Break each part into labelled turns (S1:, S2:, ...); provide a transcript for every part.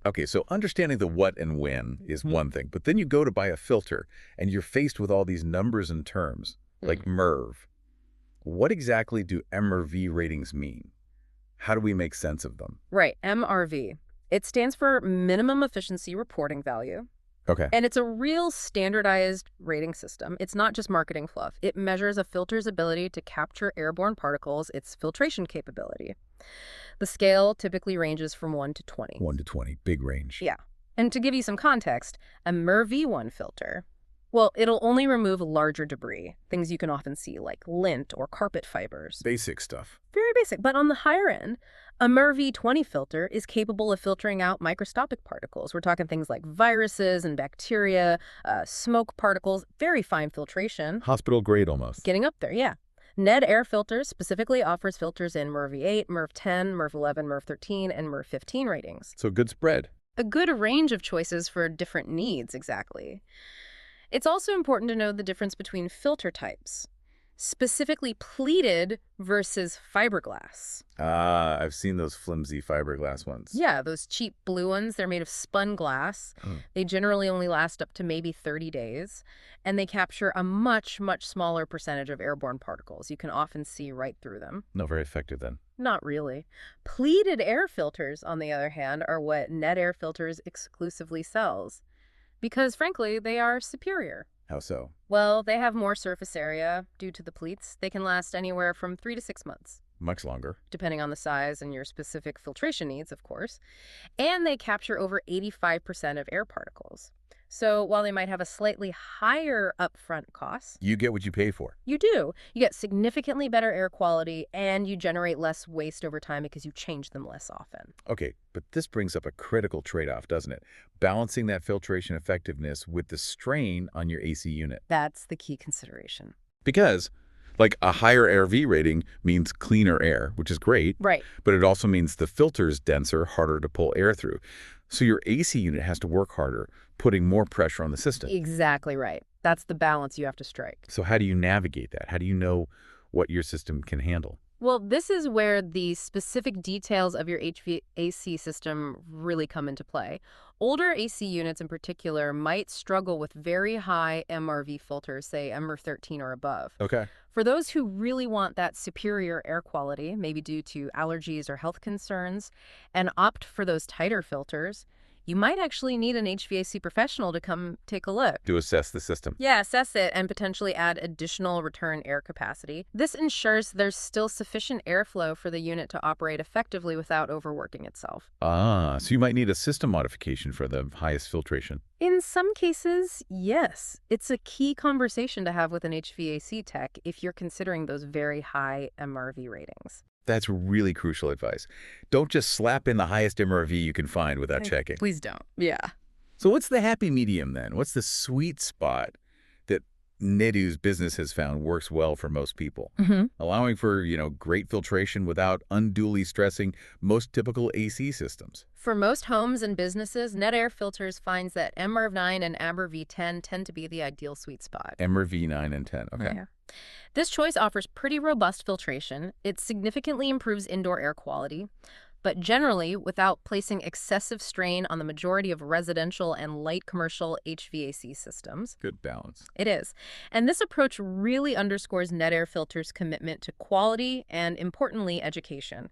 S1: Okay, so understanding the what and when is one thing, but then you go to buy a filter, and you're faced with all these numbers and terms, like MERV. What exactly do MRV ratings mean? How do we make sense of them?
S2: Right, MRV. It stands for Minimum Efficiency Reporting Value.
S1: Okay.
S2: And it's a real standardized rating system. It's not just marketing fluff. It measures a filter's ability to capture airborne particles, its filtration capability. The scale typically ranges from 1 to 20.
S1: 1 to 20, big range.
S2: Yeah. And to give you some context, a MERV1 filter, well, it'll only remove larger debris, things you can often see like lint or carpet fibers.
S1: Basic stuff.
S2: Very basic. But on the higher end, a MERV20 filter is capable of filtering out microscopic particles. We're talking things like viruses and bacteria, smoke particles, very fine filtration.
S1: Hospital grade almost.
S2: Getting up there, yeah. Ned Air Filters specifically offers filters in MERV8, MERV10, MERV11, MERV13, and MERV15 ratings.
S1: So good spread.
S2: A good range of choices for different needs, exactly. It's also important to know the difference between filter types, specifically pleated versus fiberglass.
S1: Ah, I've seen those flimsy fiberglass ones.
S2: Yeah, those cheap blue ones, they're made of spun glass. They generally only last up to maybe 30 days, and they capture a much, much smaller percentage of airborne particles. You can often see right through them.
S1: Not very effective then.
S2: Not really. Pleated air filters, on the other hand, are what Ned Air Filters exclusively sells, because, frankly, they are superior.
S1: How so?
S2: Well, they have more surface area due to the pleats. They can last anywhere from 3 to 6 months.
S1: Much longer.
S2: Depending on the size and your specific filtration needs, of course. And they capture over 85% of air particles. So while they might have a slightly higher upfront cost,
S1: You get what you pay for.
S2: you do. You get significantly better air quality, and you generate less waste over time because you change them less often.
S1: Okay, but this brings up a critical trade-off, doesn't it? Balancing that filtration effectiveness with the strain on your AC unit.
S2: That's the key consideration.
S1: Because, like, a higher AirV rating means cleaner air, which is great,
S2: Right.
S1: but it also means the filter's denser, harder to pull air through. So your AC unit has to work harder, putting more pressure on the system.
S2: Exactly right. That's the balance you have to strike.
S1: So how do you navigate that? How do you know what your system can handle?
S2: Well, this is where the specific details of your HVAC system really come into play. Older AC units in particular might struggle with very high MRV filters, say MR13 or above.
S1: Okay.
S2: For those who really want that superior air quality, maybe due to allergies or health concerns, and opt for those tighter filters, you might actually need an HVAC professional to come take a look.
S1: To assess the system.
S2: Yeah, assess it and potentially add additional return air capacity. This ensures there's still sufficient airflow for the unit to operate effectively without overworking itself.
S1: Ah, so you might need a system modification for the highest filtration.
S2: In some cases, yes. It's a key conversation to have with an HVAC tech if you're considering those very high MRV ratings.
S1: That's really crucial advice. Don't just slap in the highest MRV you can find without checking.
S2: Please don't. Yeah.
S1: So what's the happy medium then? What's the sweet spot that Nedu's business has found works well for most people? Allowing for, great filtration without unduly stressing most typical AC systems.
S2: For most homes and businesses, Ned Air Filters finds that MRV9 and AmberV10 tend to be the ideal sweet spot.
S1: MRV 9 and 10. Okay.
S2: Yeah. This choice offers pretty robust filtration. It significantly improves indoor air quality, but generally without placing excessive strain on the majority of residential and light commercial HVAC systems.
S1: Good balance.
S2: It is. And this approach really underscores Ned Air Filters' commitment to quality and, importantly, education.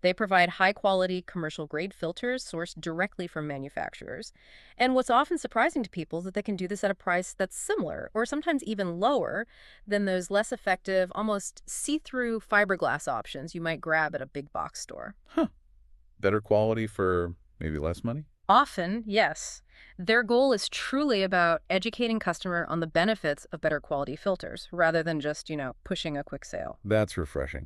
S2: They provide high-quality, commercial-grade filters sourced directly from manufacturers. And what's often surprising to people is that they can do this at a price that's similar, or sometimes even lower, than those less effective, almost see-through fiberglass options you might grab at a big box store.
S1: Huh. Better quality for maybe less money?
S2: Often, yes. Their goal is truly about educating customer on the benefits of better quality filters, rather than just, pushing a quick sale.
S1: That's refreshing.